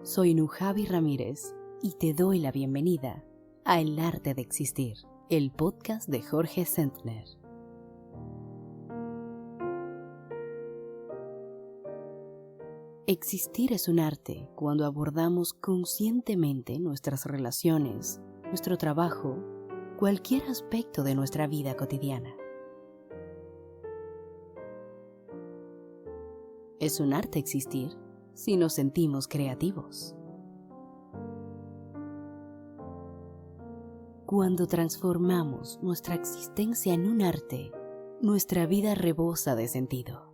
Soy Nujavi Ramírez y te doy la bienvenida a El Arte de Existir, el podcast de Jorge Sentner. Existir es un arte cuando abordamos conscientemente nuestras relaciones, nuestro trabajo, cualquier aspecto de nuestra vida cotidiana. Es un arte existir si nos sentimos creativos. Cuando transformamos nuestra existencia en un arte, nuestra vida rebosa de sentido.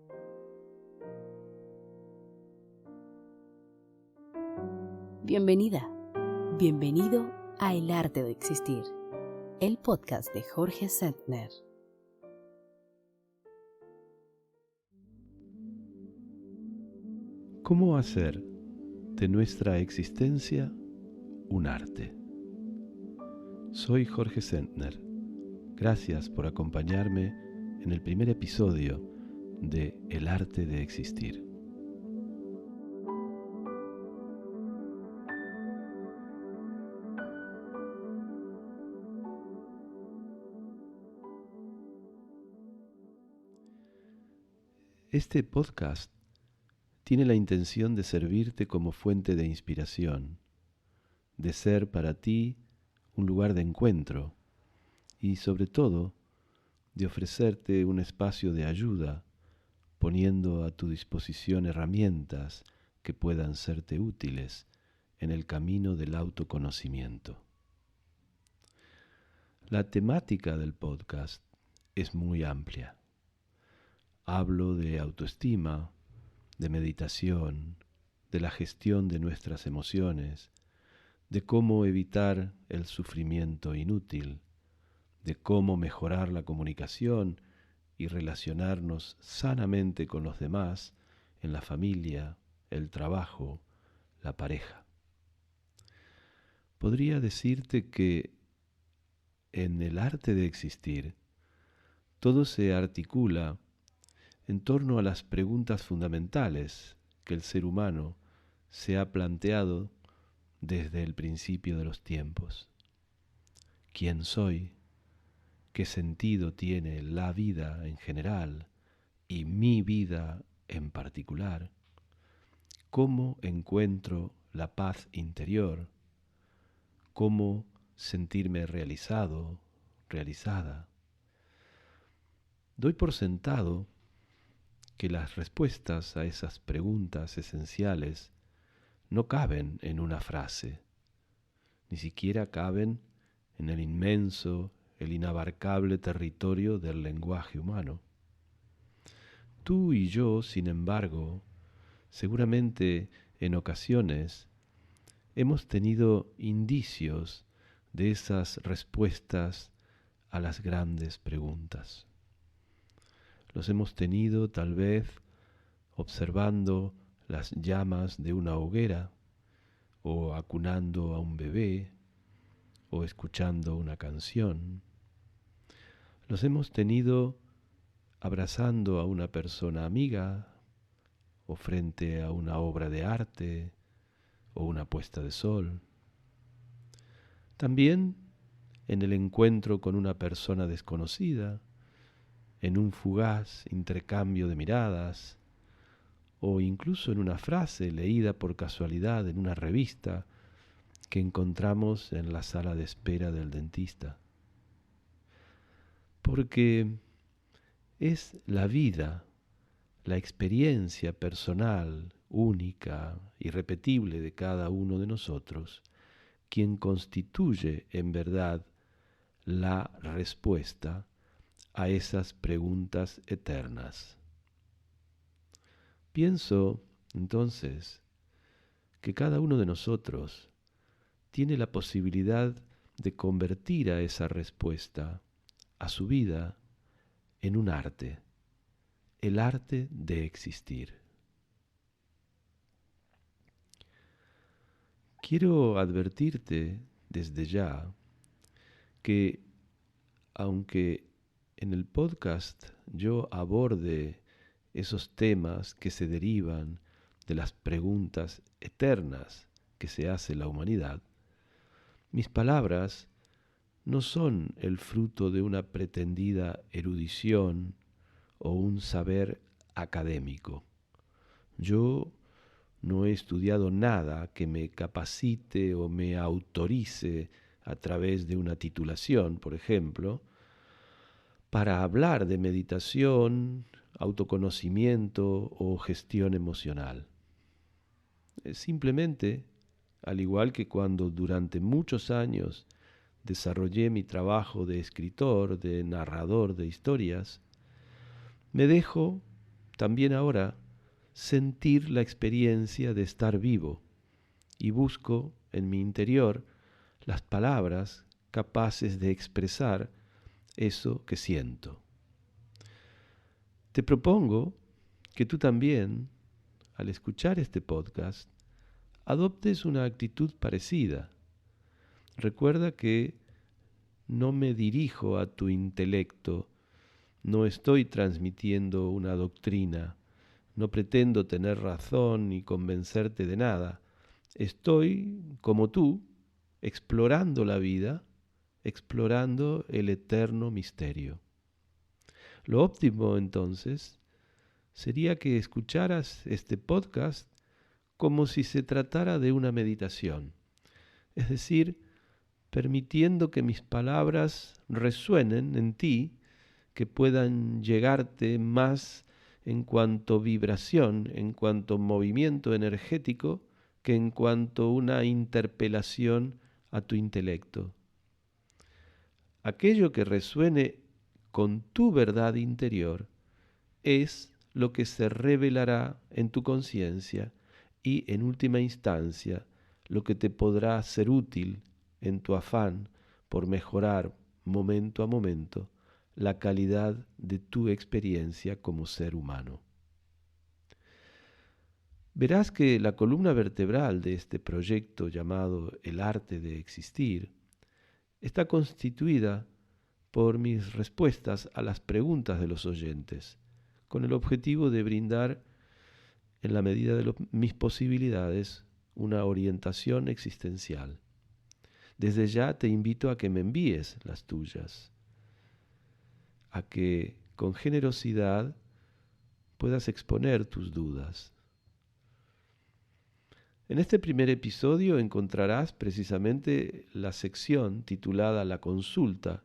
Bienvenida, bienvenido a El Arte de Existir, el podcast de Jorge Sentner. ¿Cómo hacer de nuestra existencia un arte? Soy Jorge Sentner. Gracias por acompañarme en el primer episodio de El Arte de Existir. Este podcast tiene la intención de servirte como fuente de inspiración, de ser para ti un lugar de encuentro y, sobre todo, de ofrecerte un espacio de ayuda, poniendo a tu disposición herramientas que puedan serte útiles en el camino del autoconocimiento. La temática del podcast es muy amplia. Hablo de autoestima, de meditación, de la gestión de nuestras emociones, de cómo evitar el sufrimiento inútil, de cómo mejorar la comunicación y relacionarnos sanamente con los demás en la familia, el trabajo, la pareja. Podría decirte que en el arte de existir, todo se articula en torno a las preguntas fundamentales que el ser humano se ha planteado desde el principio de los tiempos. ¿Quién soy? ¿Qué sentido tiene la vida en general y mi vida en particular? ¿Cómo encuentro la paz interior? ¿Cómo sentirme realizado, realizada? Doy por sentado que las respuestas a esas preguntas esenciales no caben en una frase, ni siquiera caben en el inmenso, el inabarcable territorio del lenguaje humano. Tú y yo, sin embargo, seguramente en ocasiones hemos tenido indicios de esas respuestas a las grandes preguntas. Los hemos tenido tal vez observando las llamas de una hoguera, o acunando a un bebé, o escuchando una canción. Los hemos tenido abrazando a una persona amiga, o frente a una obra de arte, o una puesta de sol. También en el encuentro con una persona desconocida, en un fugaz intercambio de miradas, o incluso en una frase leída por casualidad en una revista que encontramos en la sala de espera del dentista. Porque es la vida, la experiencia personal, única, irrepetible de cada uno de nosotros, quien constituye en verdad la respuesta a esas preguntas eternas. Pienso, entonces, que cada uno de nosotros tiene la posibilidad de convertir a esa respuesta, a su vida, en un arte, el arte de existir. Quiero advertirte desde ya que, aunque en el podcast yo aborde esos temas que se derivan de las preguntas eternas que se hace la humanidad, mis palabras no son el fruto de una pretendida erudición o un saber académico. Yo no he estudiado nada que me capacite o me autorice a través de una titulación, por ejemplo, para hablar de meditación, autoconocimiento o gestión emocional. Simplemente, al igual que cuando durante muchos años desarrollé mi trabajo de escritor, de narrador de historias, me dejo también ahora sentir la experiencia de estar vivo y busco en mi interior las palabras capaces de expresar eso que siento. Te propongo que tú también, al escuchar este podcast, adoptes una actitud parecida. Recuerda que no me dirijo a tu intelecto, no estoy transmitiendo una doctrina, no pretendo tener razón ni convencerte de nada. Estoy, como tú, explorando la vida, explorando el eterno misterio. Lo óptimo, entonces, sería que escucharas este podcast como si se tratara de una meditación, es decir, permitiendo que mis palabras resuenen en ti, que puedan llegarte más en cuanto vibración, en cuanto movimiento energético, que en cuanto una interpelación a tu intelecto. Aquello que resuene con tu verdad interior es lo que se revelará en tu conciencia y, en última instancia, lo que te podrá ser útil en tu afán por mejorar momento a momento la calidad de tu experiencia como ser humano. Verás que la columna vertebral de este proyecto llamado El arte de existir está constituida por mis respuestas a las preguntas de los oyentes, con el objetivo de brindar, en la medida de mis posibilidades, una orientación existencial. Desde ya te invito a que me envíes las tuyas, a que con generosidad puedas exponer tus dudas. En este primer episodio encontrarás precisamente la sección titulada La consulta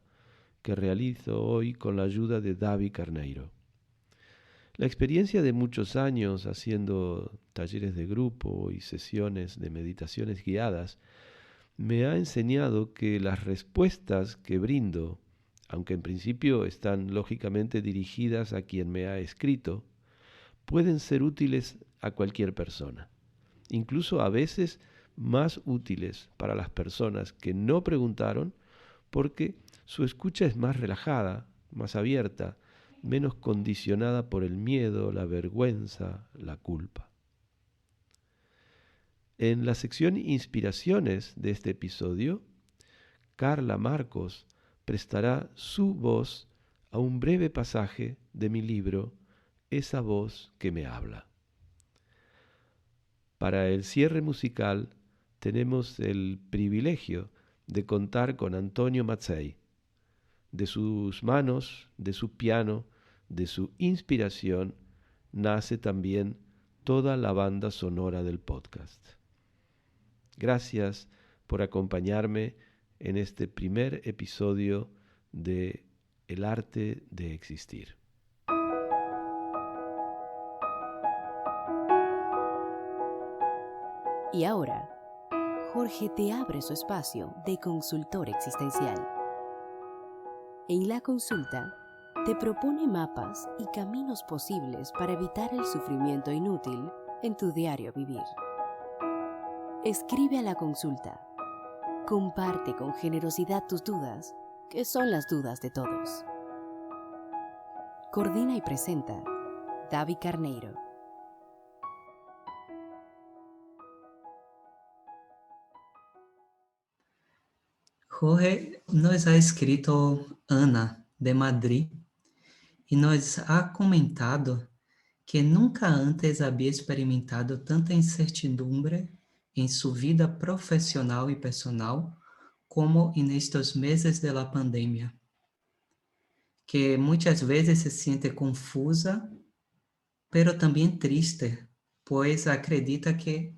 que realizo hoy con la ayuda de Davi Carneiro. La experiencia de muchos años haciendo talleres de grupo y sesiones de meditaciones guiadas me ha enseñado que las respuestas que brindo, aunque en principio están lógicamente dirigidas a quien me ha escrito, pueden ser útiles a cualquier persona, incluso a veces más útiles para las personas que no preguntaron, porque su escucha es más relajada, más abierta, menos condicionada por el miedo, la vergüenza, la culpa. En la sección Inspiraciones de este episodio, Carla Marcos prestará su voz a un breve pasaje de mi libro Esa voz que me habla. Para el cierre musical tenemos el privilegio de contar con Antonio Mazzei. De sus manos, de su piano, de su inspiración, nace también toda la banda sonora del podcast. Gracias por acompañarme en este primer episodio de El arte de existir. Y ahora, Jorge te abre su espacio de consultor existencial. En la consulta, te propone mapas y caminos posibles para evitar el sufrimiento inútil en tu diario vivir. Escribe a la consulta. Comparte con generosidad tus dudas, que son las dudas de todos. Coordina y presenta Davi Carneiro. Jorge nos ha escrito Ana, de Madrid, e nos ha comentado que nunca antes había experimentado tanta incertidumbre en su vida profesional y personal, como en estos meses de la pandemia, que muchas veces se siente confusa, pero también triste, pues acredita que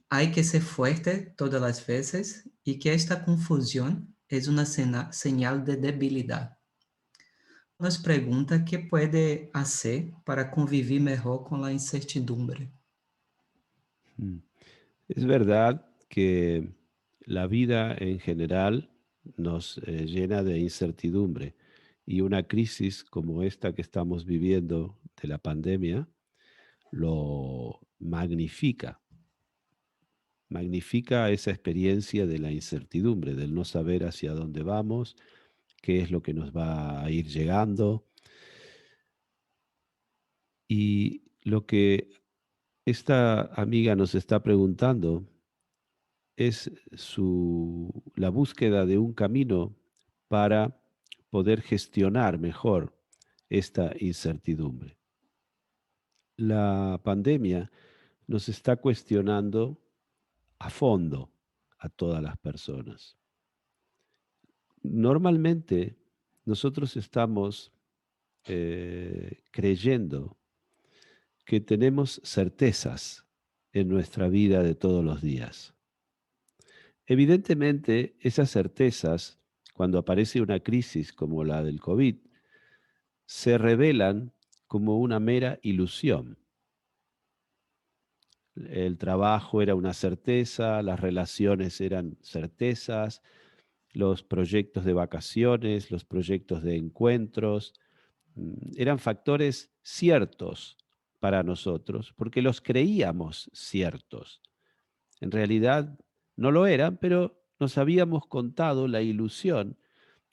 hay que ser fuerte todas las veces y que esta confusión es una señal de debilidad. Nos pregunta qué puede hacer para convivir mejor con la incertidumbre. Mm. Es verdad que la vida en general nos llena de incertidumbre y una crisis como esta que estamos viviendo de la pandemia lo magnifica, magnifica esa experiencia de la incertidumbre, del no saber hacia dónde vamos, qué es lo que nos va a ir llegando. Y lo que esta amiga nos está preguntando es la búsqueda de un camino para poder gestionar mejor esta incertidumbre. La pandemia nos está cuestionando a fondo a todas las personas. Normalmente nosotros estamos creyendo que tenemos certezas en nuestra vida de todos los días. Evidentemente, esas certezas, cuando aparece una crisis como la del COVID, se revelan como una mera ilusión. El trabajo era una certeza, las relaciones eran certezas, los proyectos de vacaciones, los proyectos de encuentros, eran factores ciertos para nosotros, porque los creíamos ciertos. En realidad no lo eran, pero nos habíamos contado la ilusión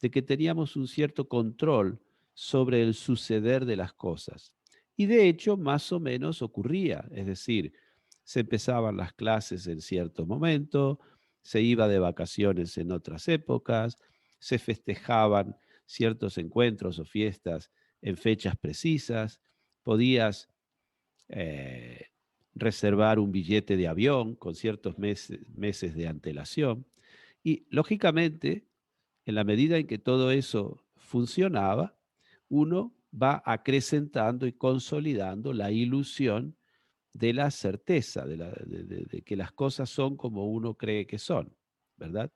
de que teníamos un cierto control sobre el suceder de las cosas. Y de hecho, más o menos ocurría, es decir, se empezaban las clases en cierto momento, se iba de vacaciones en otras épocas, se festejaban ciertos encuentros o fiestas en fechas precisas, podías eh, reservar un billete de avión con ciertos meses de antelación. Y lógicamente, en la medida en que todo eso funcionaba, uno va acrecentando y consolidando la ilusión de la certeza, de que las cosas son como uno cree que son, ¿verdad?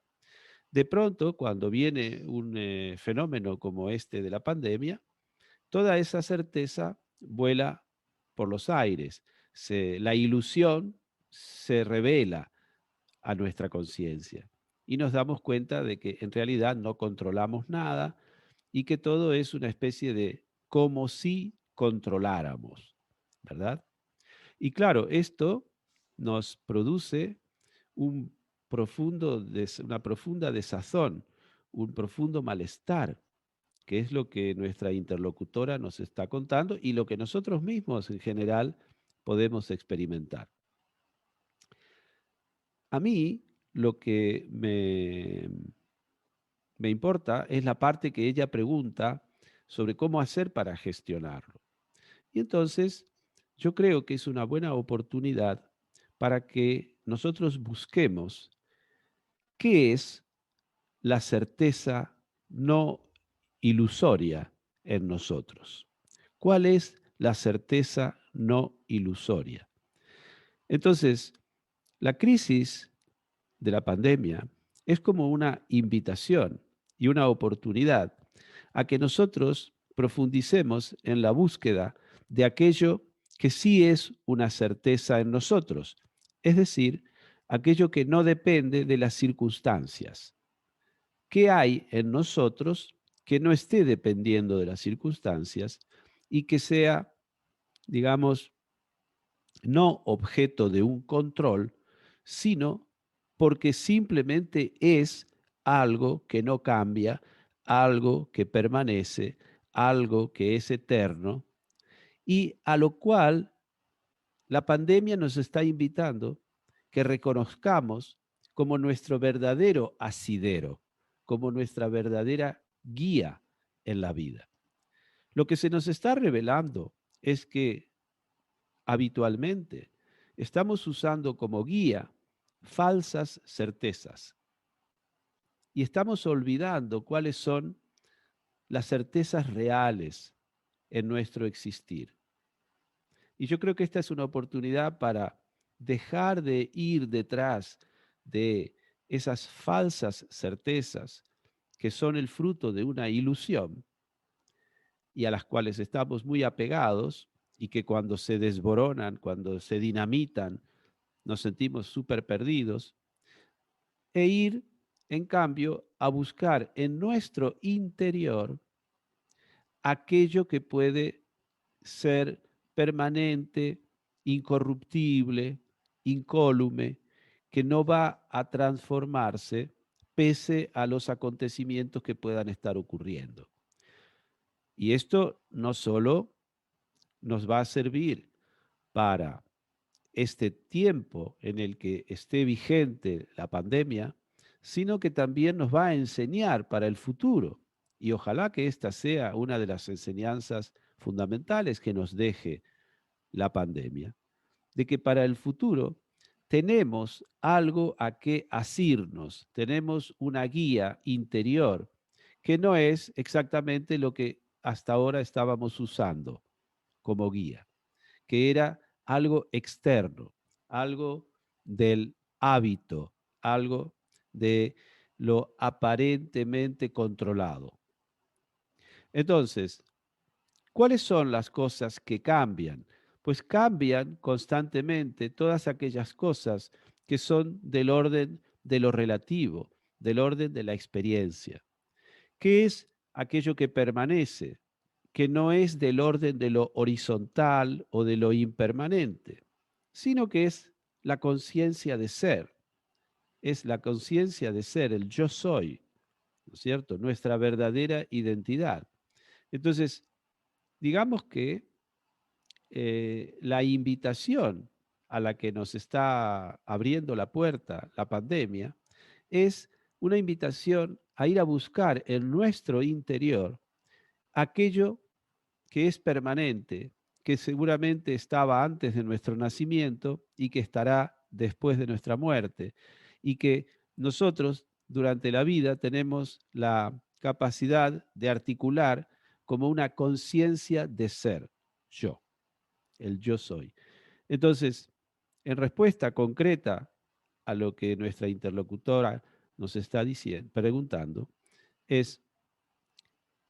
De pronto, cuando viene un fenómeno como este de la pandemia, toda esa certeza vuela por los aires. La ilusión se revela a nuestra conciencia y nos damos cuenta de que en realidad no controlamos nada y que todo es una especie de como si controláramos, ¿verdad? Y claro, esto nos produce un una profunda desazón, un profundo malestar, que es lo que nuestra interlocutora nos está contando y lo que nosotros mismos en general podemos experimentar. A mí lo que me importa es la parte que ella pregunta sobre cómo hacer para gestionarlo. Y entonces yo creo que es una buena oportunidad para que nosotros busquemos qué es la certeza no ilusoria en nosotros. ¿Cuál es la certeza no ilusoria? Entonces, la crisis de la pandemia es como una invitación y una oportunidad a que nosotros profundicemos en la búsqueda de aquello que sí es una certeza en nosotros, es decir, aquello que no depende de las circunstancias. ¿Qué hay en nosotros que no esté dependiendo de las circunstancias y que sea, digamos, no objeto de un control, sino porque simplemente es algo que no cambia, algo que permanece, algo que es eterno y a lo cual la pandemia nos está invitando que reconozcamos como nuestro verdadero asidero, como nuestra verdadera guía en la vida. Lo que se nos está revelando es que habitualmente estamos usando como guía falsas certezas. Y estamos olvidando cuáles son las certezas reales en nuestro existir. Y yo creo que esta es una oportunidad para dejar de ir detrás de esas falsas certezas que son el fruto de una ilusión y a las cuales estamos muy apegados y que cuando se desboronan, cuando se dinamitan, nos sentimos súper perdidos, e ir, en cambio, a buscar en nuestro interior aquello que puede ser permanente, incorruptible, incólume, que no va a transformarse pese a los acontecimientos que puedan estar ocurriendo. Y esto no solo nos va a servir para este tiempo en el que esté vigente la pandemia, sino que también nos va a enseñar para el futuro. Y ojalá que esta sea una de las enseñanzas fundamentales que nos deje la pandemia, de que para el futuro tenemos algo a qué asirnos, tenemos una guía interior que no es exactamente lo que hasta ahora estábamos usando como guía, que era algo externo, algo del hábito, algo de lo aparentemente controlado. Entonces, ¿cuáles son las cosas que cambian? Pues cambian constantemente todas aquellas cosas que son del orden de lo relativo, del orden de la experiencia. ¿Qué es aquello que permanece? Que no es del orden de lo horizontal o de lo impermanente, sino que es la conciencia de ser, es la conciencia de ser, el yo soy, ¿no es cierto? Nuestra verdadera identidad. Entonces, digamos que la invitación a la que nos está abriendo la puerta la pandemia es una invitación a ir a buscar en nuestro interior aquello que es permanente, que seguramente estaba antes de nuestro nacimiento y que estará después de nuestra muerte, y que nosotros durante la vida tenemos la capacidad de articular como una conciencia de ser, yo, el yo soy. Entonces, en respuesta concreta a lo que nuestra interlocutora nos está diciendo, preguntando, es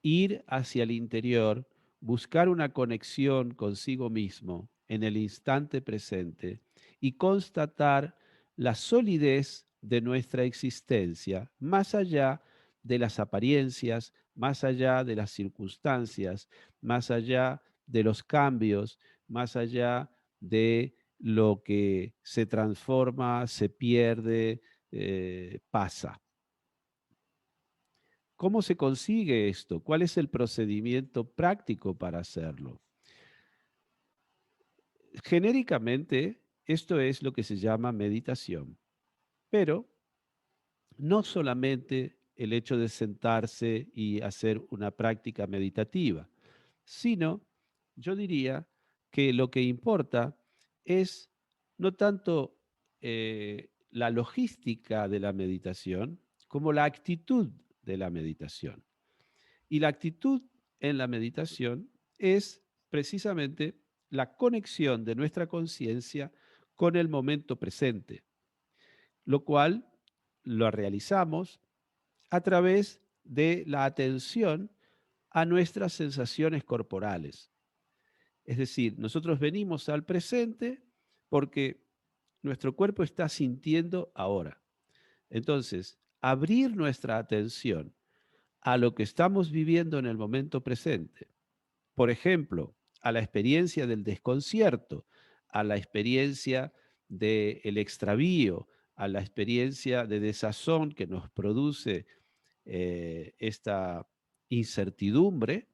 ir hacia el interior, buscar una conexión consigo mismo en el instante presente y constatar la solidez de nuestra existencia, más allá de las apariencias, más allá de las circunstancias, más allá de los cambios, más allá de lo que se transforma, se pierde, pasa. ¿Cómo se consigue esto? ¿Cuál es el procedimiento práctico para hacerlo? Genéricamente, esto es lo que se llama meditación, pero no solamente el hecho de sentarse y hacer una práctica meditativa, sino, yo diría que lo que importa es no tanto la logística de la meditación como la actitud de la meditación. Y la actitud en la meditación es precisamente la conexión de nuestra conciencia con el momento presente, lo cual lo realizamos a través de la atención a nuestras sensaciones corporales. Es decir, nosotros venimos al presente porque nuestro cuerpo está sintiendo ahora. Entonces, abrir nuestra atención a lo que estamos viviendo en el momento presente. Por ejemplo, a la experiencia del desconcierto, a la experiencia del extravío, a la experiencia de desazón que nos produce esta incertidumbre,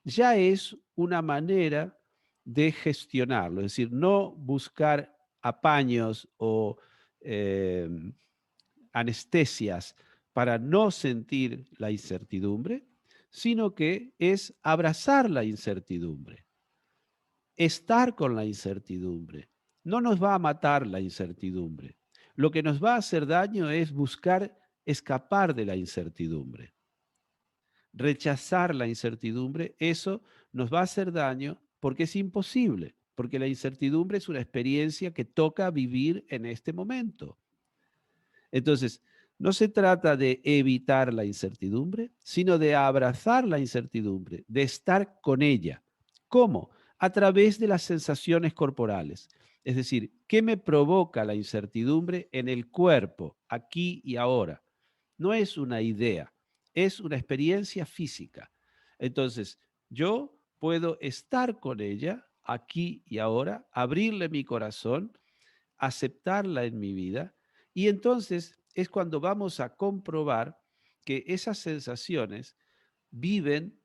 ya es una manera de gestionarlo, es decir, no buscar apaños o eh, anestesias para no sentir la incertidumbre, sino que es abrazar la incertidumbre, estar con la incertidumbre. No nos va a matar la incertidumbre. lo que nos va a hacer daño es buscar escapar de la incertidumbre. Rechazar la incertidumbre, eso nos va a hacer daño porque es imposible, porque la incertidumbre es una experiencia que toca vivir en este momento. Entonces, no se trata de evitar la incertidumbre, sino de abrazar la incertidumbre, de estar con ella. ¿Cómo? A través de las sensaciones corporales. Es decir, ¿qué me provoca la incertidumbre en el cuerpo, aquí y ahora? No es una idea, es una experiencia física. Entonces, yo puedo estar con ella aquí y ahora, abrirle mi corazón, aceptarla en mi vida, y entonces es cuando vamos a comprobar que esas sensaciones viven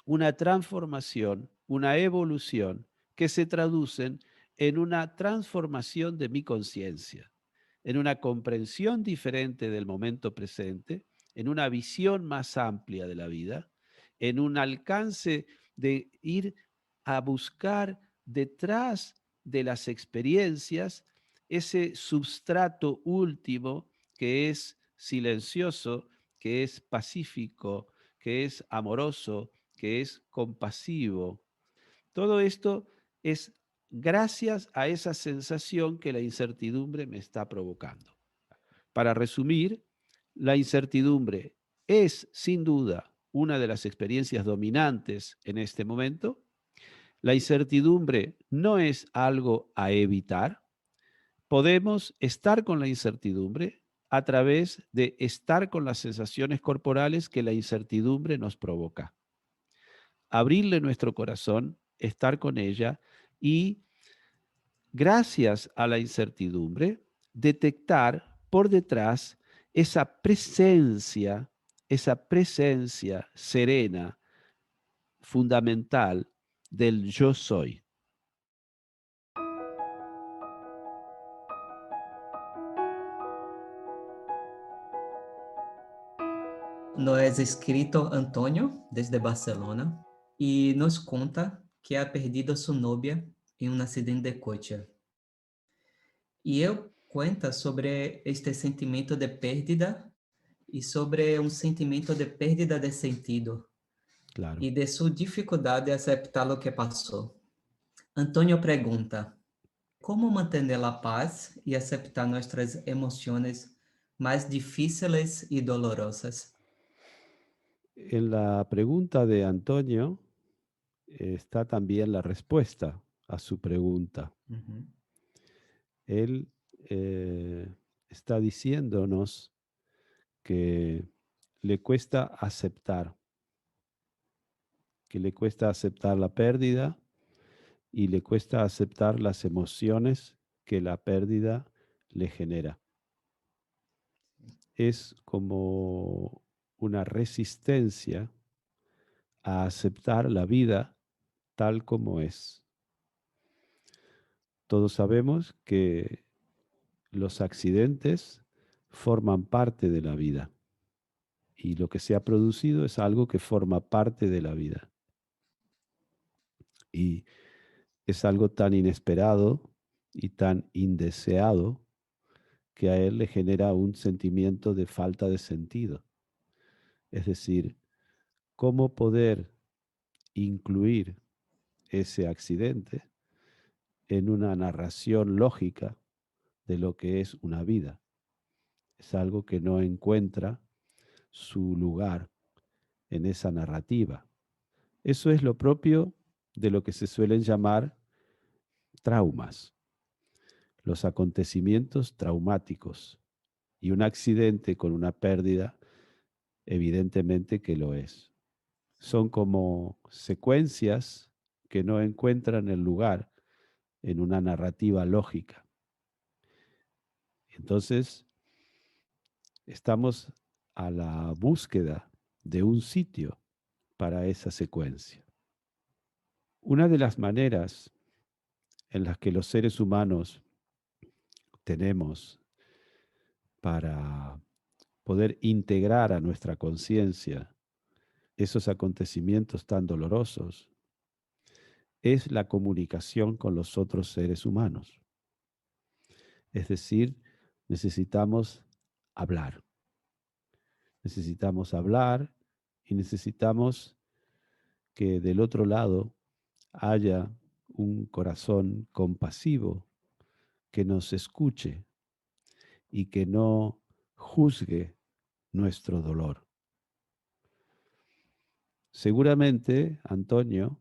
una transformación, una evolución que se traducen en una transformación de mi conciencia, en una comprensión diferente del momento presente, en una visión más amplia de la vida, en un alcance de ir a buscar detrás de las experiencias ese substrato último que es silencioso, que es pacífico, que es amoroso, que es compasivo. Todo esto es gracias a esa sensación que la incertidumbre me está provocando. Para resumir, la incertidumbre es sin duda una de las experiencias dominantes en este momento. La incertidumbre no es algo a evitar. Podemos estar con la incertidumbre a través de estar con las sensaciones corporales que la incertidumbre nos provoca. Abrirle nuestro corazón, estar con ella y, gracias a la incertidumbre, detectar por detrás esa presencia serena, fundamental del yo soy. Nos es escrito Antônio, desde Barcelona, e nos conta que ha perdido sua novia em um acidente de coche. E ele conta sobre este sentimento de pérdida e sobre um sentimento de pérdida de sentido Claro. e de sua dificuldade de aceitar o que passou. Antônio pergunta: como manter a paz e aceitar nossas emoções mais difíceis e dolorosas? En la pregunta de Antonio está también la respuesta a su pregunta. Uhum. Él está diciéndonos que le cuesta aceptar, que le cuesta aceptar la pérdida y le cuesta aceptar las emociones que la pérdida le genera. Es como una resistencia a aceptar la vida tal como es. Todos sabemos que los accidentes forman parte de la vida y lo que se ha producido es algo que forma parte de la vida. Y es algo tan inesperado y tan indeseado que a él le genera un sentimiento de falta de sentido. Es decir, cómo poder incluir ese accidente en una narración lógica de lo que es una vida. Es algo que no encuentra su lugar en esa narrativa. Eso es lo propio de lo que se suelen llamar traumas, los acontecimientos traumáticos. Y un accidente con una pérdida, evidentemente que lo es. Son como secuencias que no encuentran el lugar en una narrativa lógica. Entonces, estamos a la búsqueda de un sitio para esa secuencia. Una de las maneras en las que los seres humanos tenemos para poder integrar a nuestra conciencia esos acontecimientos tan dolorosos es la comunicación con los otros seres humanos. Es decir, necesitamos hablar. Necesitamos hablar y necesitamos que del otro lado haya un corazón compasivo que nos escuche y que no juzgue nuestro dolor. Seguramente Antonio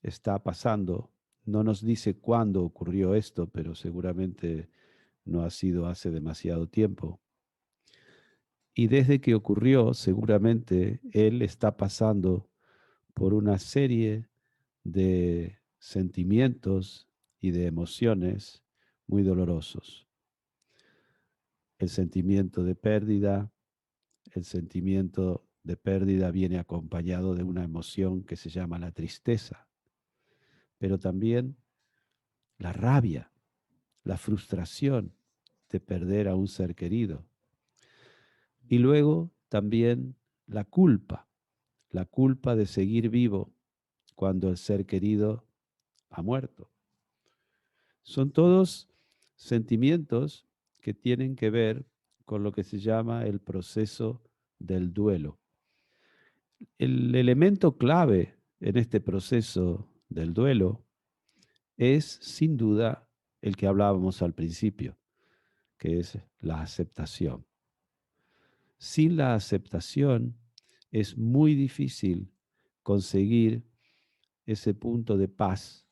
está pasando, no nos dice cuándo ocurrió esto, pero seguramente no ha sido hace demasiado tiempo. Y desde que ocurrió, seguramente él está pasando por una serie de sentimientos y de emociones muy dolorosos. El sentimiento de pérdida, el sentimiento de pérdida viene acompañado de una emoción que se llama la tristeza, pero también la rabia, la frustración de perder a un ser querido. Y luego también la culpa de seguir vivo cuando el ser querido ha muerto. Son todos sentimientos que tienen que ver con lo que se llama el proceso del duelo. El elemento clave en este proceso del duelo es, sin duda, el que hablábamos al principio, que es la aceptación. Sin la aceptación es muy difícil conseguir ese punto de paz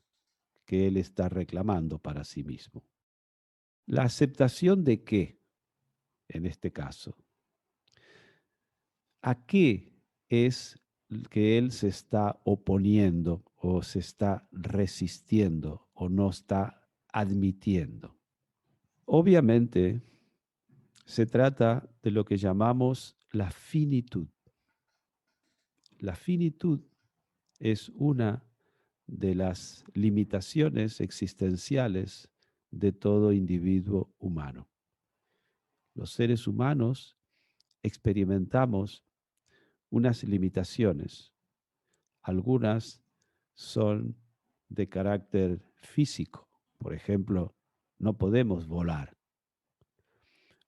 que él está reclamando para sí mismo. ¿La aceptación de qué en este caso? ¿A qué es que él se está oponiendo o se está resistiendo o no está admitiendo? Obviamente se trata de lo que llamamos la finitud. La finitud es una de las limitaciones existenciales de todo individuo humano. Los seres humanos experimentamos unas limitaciones. Algunas son de carácter físico. Por ejemplo, no podemos volar.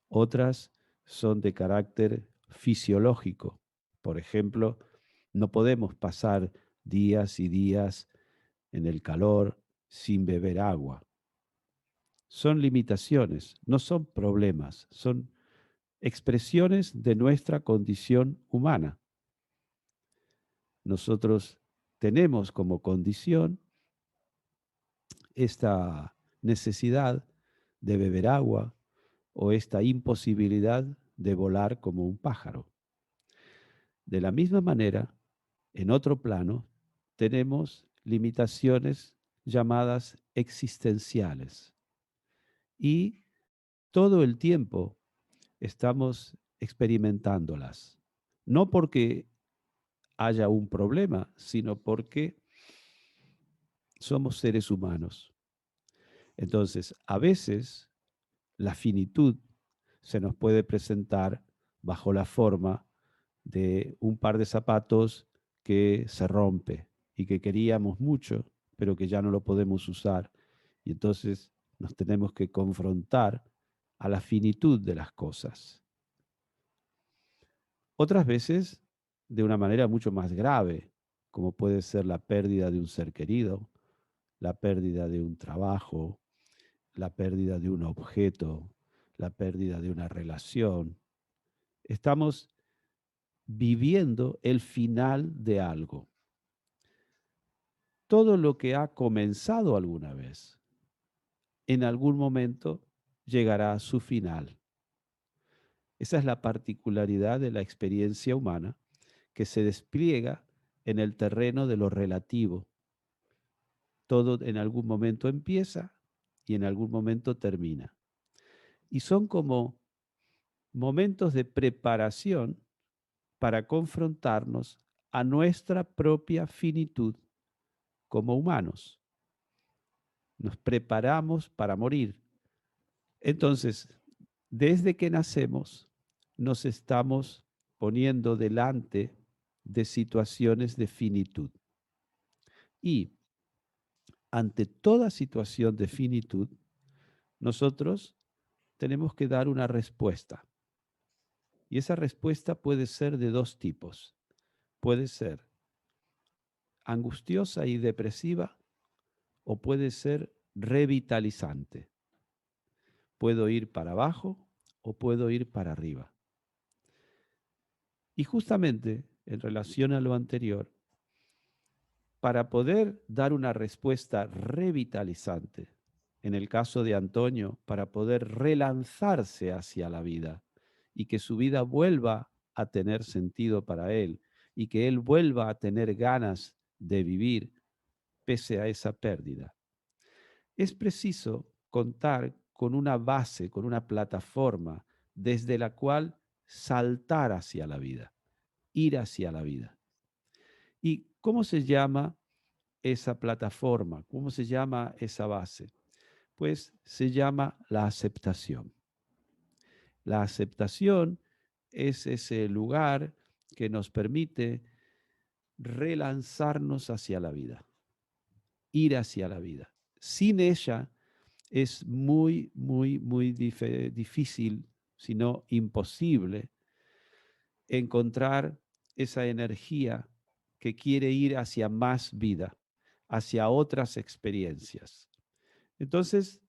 Otras son de carácter fisiológico. Por ejemplo, no podemos pasar días y días en el calor sin beber agua. Son limitaciones, no son problemas, son expresiones de nuestra condición humana. Nosotros tenemos como condición esta necesidad de beber agua o esta imposibilidad de volar como un pájaro. De la misma manera, en otro plano, tenemos limitaciones llamadas existenciales y todo el tiempo estamos experimentándolas, no porque haya un problema, sino porque somos seres humanos. Entonces, a veces la finitud se nos puede presentar bajo la forma de un par de zapatos que se rompe y que queríamos mucho, pero que ya no lo podemos usar. Y entonces nos tenemos que confrontar a la finitud de las cosas. Otras veces de una manera mucho más grave, como puede ser la pérdida de un ser querido, la pérdida de un trabajo, la pérdida de un objeto, la pérdida de una relación. Estamos viviendo el final de algo. Todo lo que ha comenzado alguna vez, en algún momento llegará a su final. Esa es la particularidad de la experiencia humana que se despliega en el terreno de lo relativo. Todo en algún momento empieza y en algún momento termina. Y son como momentos de preparación para confrontarnos a nuestra propia finitud como humanos. Nos preparamos para morir. Entonces, desde que nacemos, nos estamos poniendo delante de situaciones de finitud. Y ante toda situación de finitud, nosotros tenemos que dar una respuesta. Y esa respuesta puede ser de dos tipos. Puede ser angustiosa y depresiva o puede ser revitalizante. Puedo ir para abajo o puedo ir para arriba. Y justamente en relación a lo anterior, para poder dar una respuesta revitalizante, en el caso de Antonio, para poder relanzarse hacia la vida y que su vida vuelva a tener sentido para él y que él vuelva a tener ganas de vivir pese a esa pérdida, es preciso contar con una base, con una plataforma desde la cual saltar hacia la vida, ir hacia la vida. ¿Y cómo se llama esa plataforma? ¿Cómo se llama esa base? Pues se llama la aceptación. La aceptación es ese lugar que nos permite relanzarnos hacia la vida, ir hacia la vida. Sin ella es muy, muy, muy difícil, si no imposible, encontrar esa energía que quiere ir hacia más vida, hacia otras experiencias. Entonces,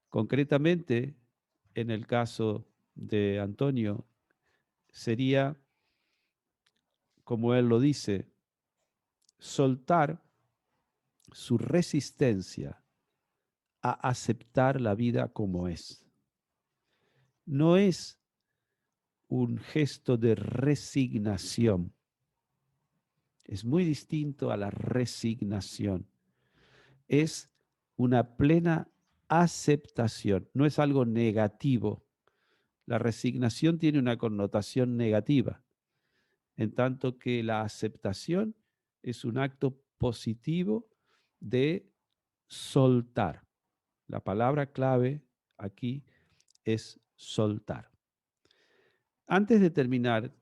concretamente, en el caso de Antonio, sería, como él lo dice, soltar su resistencia a aceptar la vida como es. No es un gesto de resignación. Es muy distinto a la resignación. Es una plena aceptación, no es algo negativo. La resignación tiene una connotación negativa, en tanto que la aceptación es un acto positivo de soltar. La palabra clave aquí es soltar. Antes de terminar,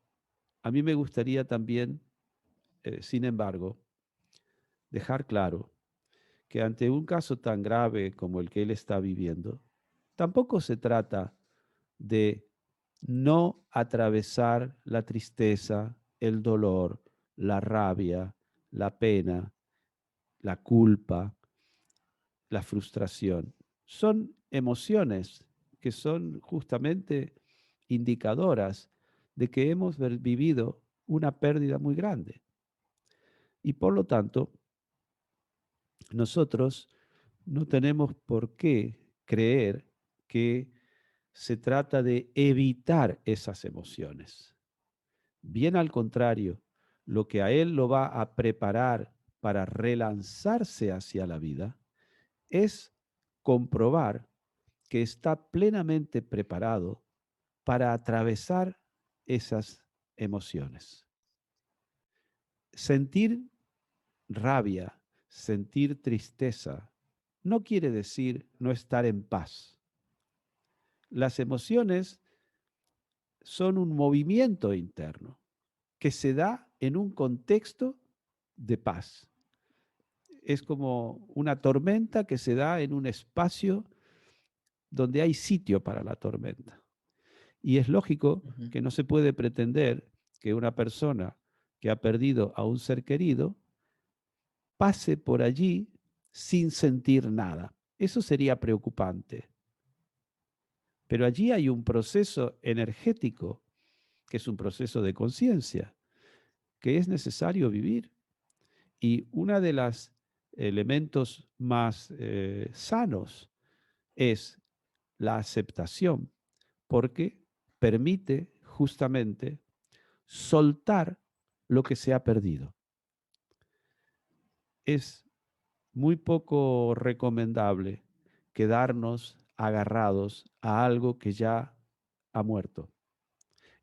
a mí me gustaría también, sin embargo, dejar claro que ante un caso tan grave como el que él está viviendo, tampoco se trata de no atravesar la tristeza, el dolor, la rabia, la pena, la culpa, la frustración. Son emociones que son justamente indicadoras de que hemos vivido una pérdida muy grande. Y por lo tanto, nosotros no tenemos por qué creer que se trata de evitar esas emociones. Bien al contrario, lo que a él lo va a preparar para relanzarse hacia la vida es comprobar que está plenamente preparado para atravesar esas emociones. Sentir rabia, sentir tristeza, no quiere decir no estar en paz. Las emociones son un movimiento interno que se da en un contexto de paz. Es como una tormenta que se da en un espacio donde hay sitio para la tormenta. Y es lógico que no se puede pretender que una persona que ha perdido a un ser querido pase por allí sin sentir nada. Eso sería preocupante. Pero allí hay un proceso energético, que es un proceso de conciencia, que es necesario vivir. Y uno de los elementos más sanos es la aceptación, porque permite justamente soltar lo que se ha perdido. Es muy poco recomendable quedarnos agarrados a algo que ya ha muerto.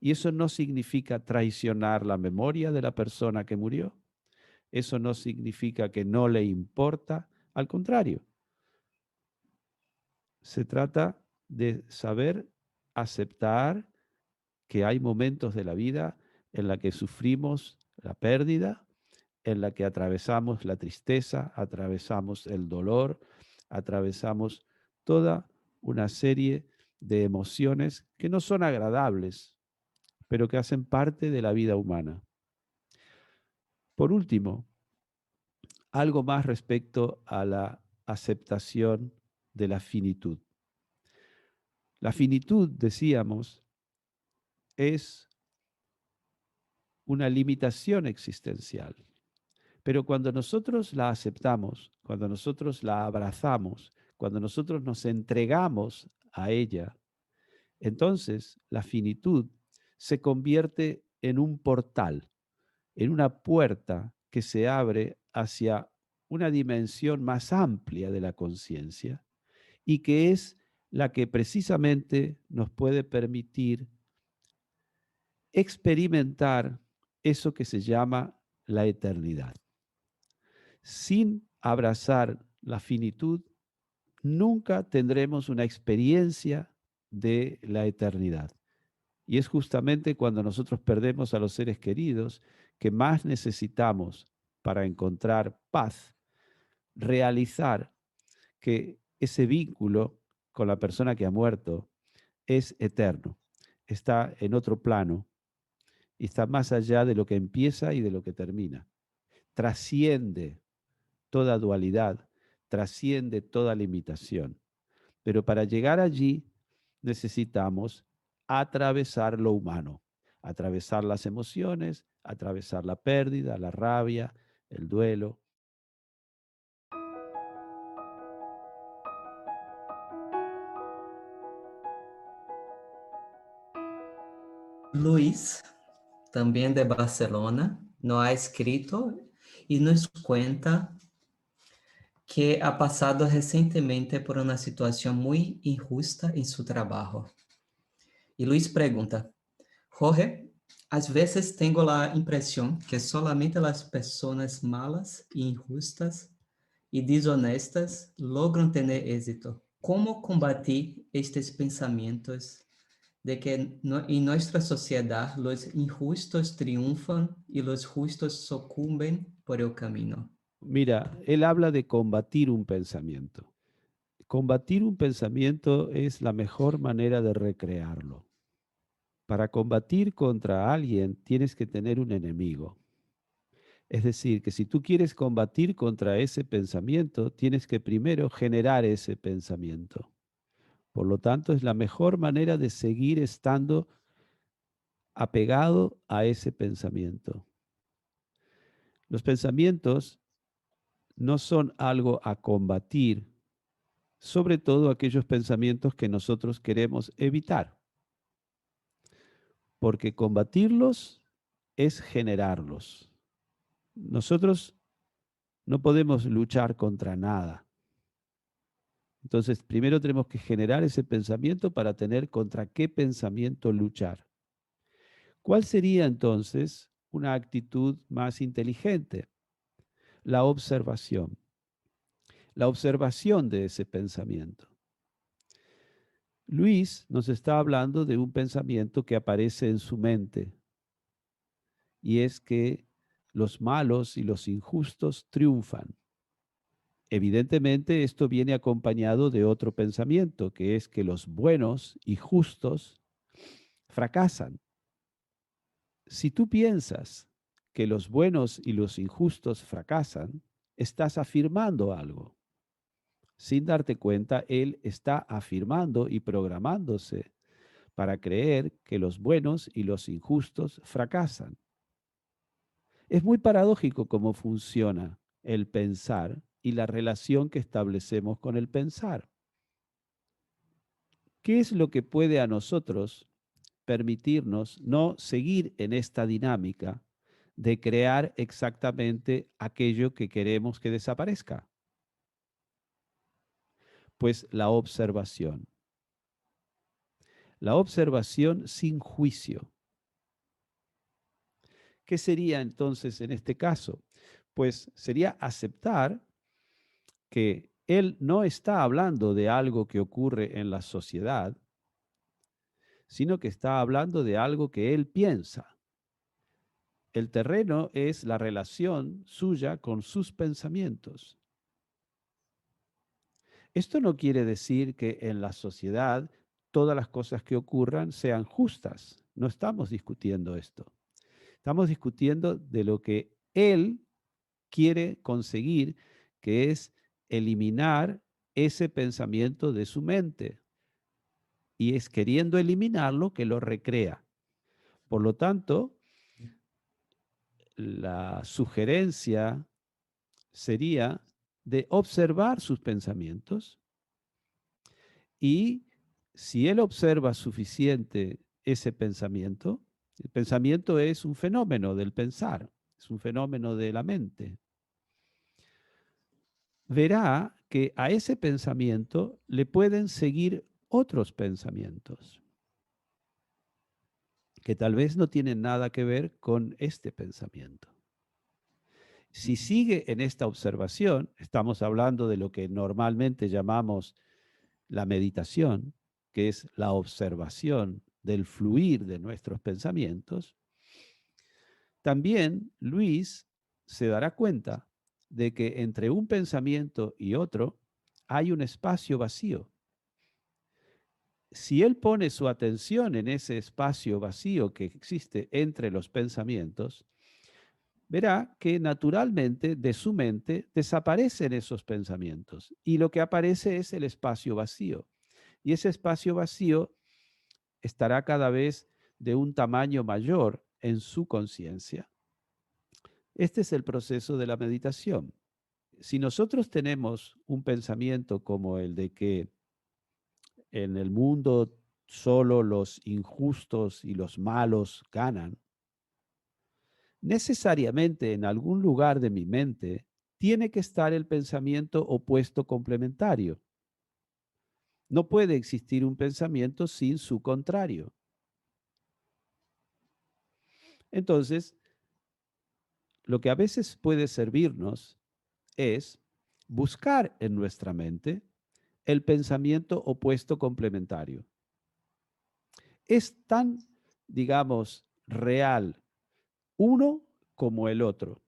Y eso no significa traicionar la memoria de la persona que murió. Eso no significa que no le importa. Al contrario, se trata de saber aceptar que hay momentos de la vida en la que sufrimos la pérdida, en la que atravesamos la tristeza, atravesamos el dolor, atravesamos toda una serie de emociones que no son agradables, pero que hacen parte de la vida humana. Por último, algo más respecto a la aceptación de la finitud. La finitud, decíamos, es una limitación existencial. Pero cuando nosotros la aceptamos, cuando nosotros la abrazamos, cuando nosotros nos entregamos a ella, entonces la finitud se convierte en un portal, en una puerta que se abre hacia una dimensión más amplia de la conciencia y que es la que precisamente nos puede permitir experimentar eso que se llama la eternidad. Sin abrazar la finitud, nunca tendremos una experiencia de la eternidad. Y es justamente cuando nosotros perdemos a los seres queridos que más necesitamos para encontrar paz, realizar que ese vínculo con la persona que ha muerto es eterno, está en otro plano y está más allá de lo que empieza y de lo que termina. Trasciende toda dualidad, trasciende toda limitación. Pero para llegar allí necesitamos atravesar lo humano, atravesar las emociones, atravesar la pérdida, la rabia, el duelo. Luis, también de Barcelona, nos ha escrito y nos cuenta que ha pasado recientemente por una situación muy injusta en su trabajo. Y Luis pregunta, Jorge, às vezes tengo la impresión que solamente las personas malas, injustas y desonestas logran tener éxito. ¿Cómo combatir estos pensamientos de que en nuestra sociedad los injustos triunfan y los justos sucumben por el camino? Mira, él habla de combatir un pensamiento. Combatir un pensamiento es la mejor manera de recrearlo. Para combatir contra alguien tienes que tener un enemigo. Es decir, que si tú quieres combatir contra ese pensamiento, tienes que primero generar ese pensamiento. Por lo tanto, es la mejor manera de seguir estando apegado a ese pensamiento. Los pensamientos no son algo a combatir, sobre todo aquellos pensamientos que nosotros queremos evitar, porque combatirlos es generarlos. Nosotros no podemos luchar contra nada. Entonces, primero tenemos que generar ese pensamiento para tener contra qué pensamiento luchar. ¿Cuál sería entonces una actitud más inteligente? La observación de ese pensamiento. Luis nos está hablando de un pensamiento que aparece en su mente, y es que los malos y los injustos triunfan. Evidentemente, esto viene acompañado de otro pensamiento, que es que los buenos y justos fracasan. Si tú piensas que los buenos y los injustos fracasan, estás afirmando algo. Sin darte cuenta, él está afirmando y programándose para creer que los buenos y los injustos fracasan. Es muy paradójico cómo funciona el pensar y la relación que establecemos con el pensar. ¿Qué es lo que puede a nosotros permitirnos no seguir en esta dinámica de crear exactamente aquello que queremos que desaparezca? Pues la observación. La observación sin juicio. ¿Qué sería entonces en este caso? Pues sería aceptar que él no está hablando de algo que ocurre en la sociedad, sino que está hablando de algo que él piensa. El terreno es la relación suya con sus pensamientos. Esto no quiere decir que en la sociedad todas las cosas que ocurran sean justas. No estamos discutiendo esto. Estamos discutiendo de lo que él quiere conseguir, que es eliminar ese pensamiento de su mente. Y es queriendo eliminarlo que lo recrea. Por lo tanto, la sugerencia sería de observar sus pensamientos y si él observa suficiente ese pensamiento, el pensamiento es un fenómeno del pensar, es un fenómeno de la mente, verá que a ese pensamiento le pueden seguir otros pensamientos que tal vez no tienen nada que ver con este pensamiento. Si sigue en esta observación, estamos hablando de lo que normalmente llamamos la meditación, que es la observación del fluir de nuestros pensamientos, también Luis se dará cuenta de que entre un pensamiento y otro hay un espacio vacío. Si él pone su atención en ese espacio vacío que existe entre los pensamientos, verá que naturalmente de su mente desaparecen esos pensamientos y lo que aparece es el espacio vacío. Y ese espacio vacío estará cada vez de un tamaño mayor en su conciencia. Este es el proceso de la meditación. Si nosotros tenemos un pensamiento como el de que en el mundo solo los injustos y los malos ganan, necesariamente en algún lugar de mi mente tiene que estar el pensamiento opuesto complementario. No puede existir un pensamiento sin su contrario. Entonces, lo que a veces puede servirnos es buscar en nuestra mente el pensamiento opuesto complementario. Es tan, digamos, real uno como el otro.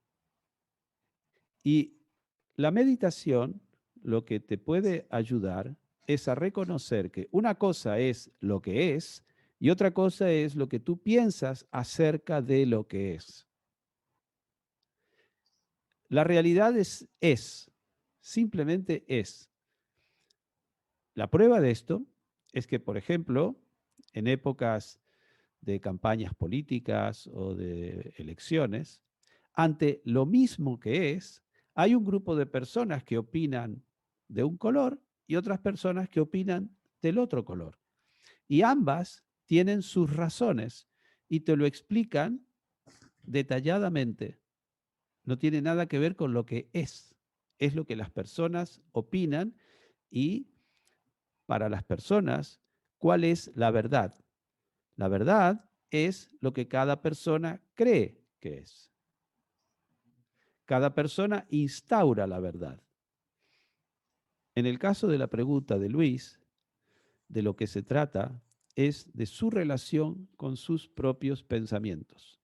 Y la meditación lo que te puede ayudar es a reconocer que una cosa es lo que es y otra cosa es lo que tú piensas acerca de lo que es. La realidad es, simplemente es. La prueba de esto es que, por ejemplo, en épocas de campañas políticas o de elecciones, ante lo mismo que es, hay un grupo de personas que opinan de un color y otras personas que opinan del otro color. Y ambas tienen sus razones y te lo explican detalladamente. No tiene nada que ver con lo que es lo que las personas opinan y para las personas, ¿cuál es la verdad? La verdad es lo que cada persona cree que es. Cada persona instaura la verdad. En el caso de la pregunta de Luis, de lo que se trata es de su relación con sus propios pensamientos.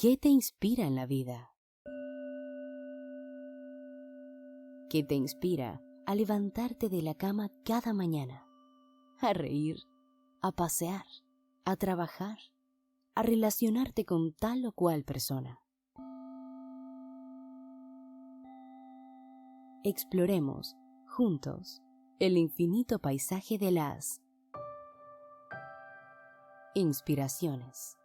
¿Qué te inspira en la vida? ¿Qué te inspira a levantarte de la cama cada mañana? A reír, a pasear, a trabajar, a relacionarte con tal o cual persona. Exploremos, juntos, el infinito paisaje de las inspiraciones.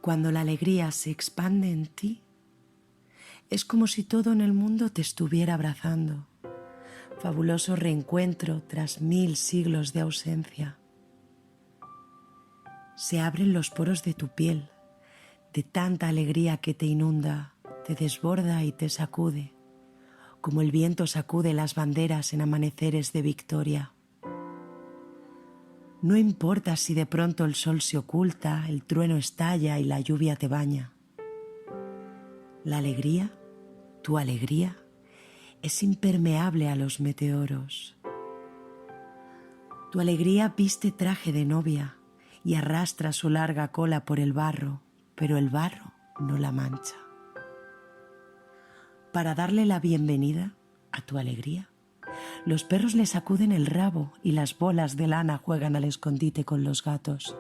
Cuando la alegría se expande en ti, es como si todo en el mundo te estuviera abrazando. Fabuloso reencuentro tras 1000 siglos de ausencia. Se abren los poros de tu piel, de tanta alegría que te inunda, te desborda y te sacude, como el viento sacude las banderas en amaneceres de victoria. No importa si de pronto el sol se oculta, el trueno estalla y la lluvia te baña. La alegría, tu alegría, es impermeable a los meteoros. Tu alegría viste traje de novia y arrastra su larga cola por el barro, pero el barro no la mancha. Para darle la bienvenida a tu alegría, los perros le sacuden el rabo y las bolas de lana juegan al escondite con los gatos.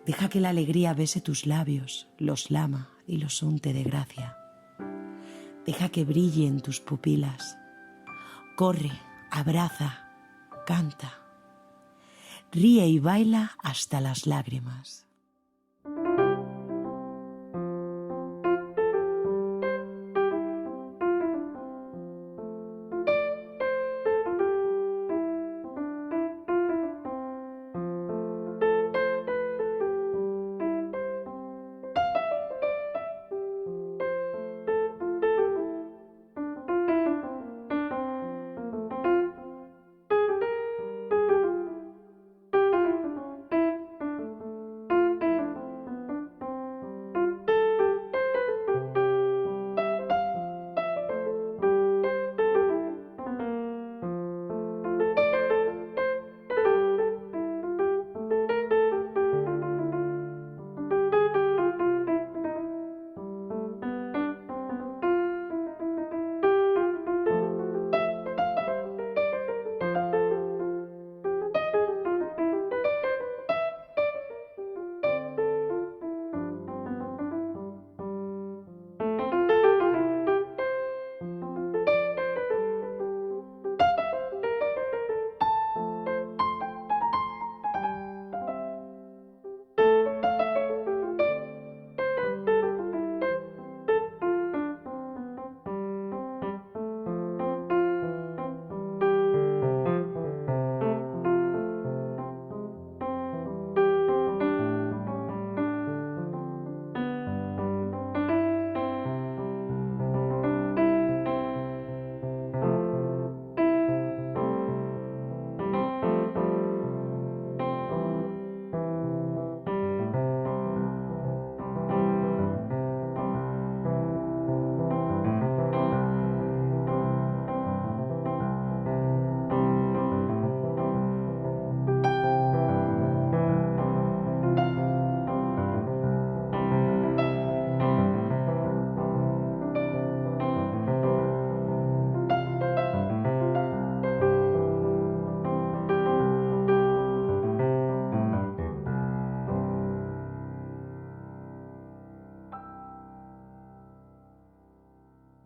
Deja que la alegría bese tus labios, los lama y los unte de gracia. Deja que brille en tus pupilas. Corre, abraza, canta. Ríe y baila hasta las lágrimas.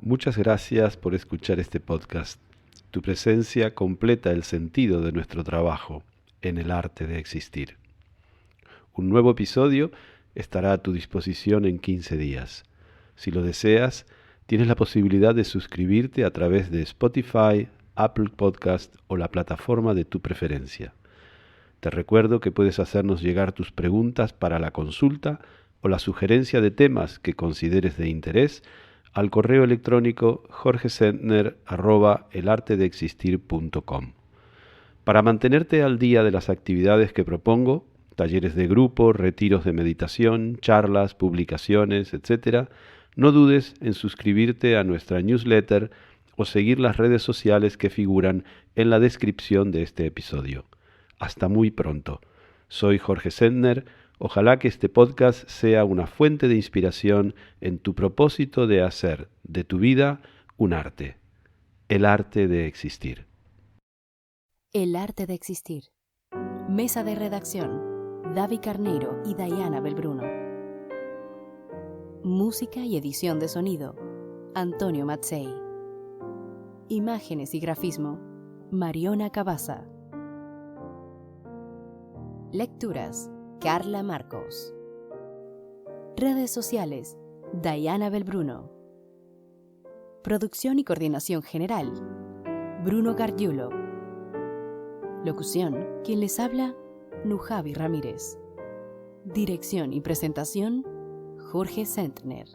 Muchas gracias por escuchar este podcast. Tu presencia completa el sentido de nuestro trabajo en el arte de existir. Un nuevo episodio estará a tu disposición en 15 días. Si lo deseas, tienes la posibilidad de suscribirte a través de Spotify, Apple Podcast o la plataforma de tu preferencia. Te recuerdo que puedes hacernos llegar tus preguntas para la consulta o la sugerencia de temas que consideres de interés al correo electrónico jorgesentner@elartedeexistir.com. Para mantenerte al día de las actividades que propongo, talleres de grupo, retiros de meditación, charlas, publicaciones, etc., no dudes en suscribirte a nuestra newsletter o seguir las redes sociales que figuran en la descripción de este episodio. Hasta muy pronto. Soy Jorge Sentner. Ojalá que este podcast sea una fuente de inspiración en tu propósito de hacer de tu vida un arte, el arte de existir. El arte de existir. Mesa de redacción, David Carneiro y Dayana Belbruno. Música y edición de sonido, Antonio Mazzei. Imágenes y grafismo, Mariona Cabaza. Lecturas, Carla Marcos. Redes sociales, Dayana Belbruno. Producción y coordinación general, Bruno Gargiulo. Locución, quien les habla, Nujavi Ramírez. Dirección y presentación, Jorge Sentner.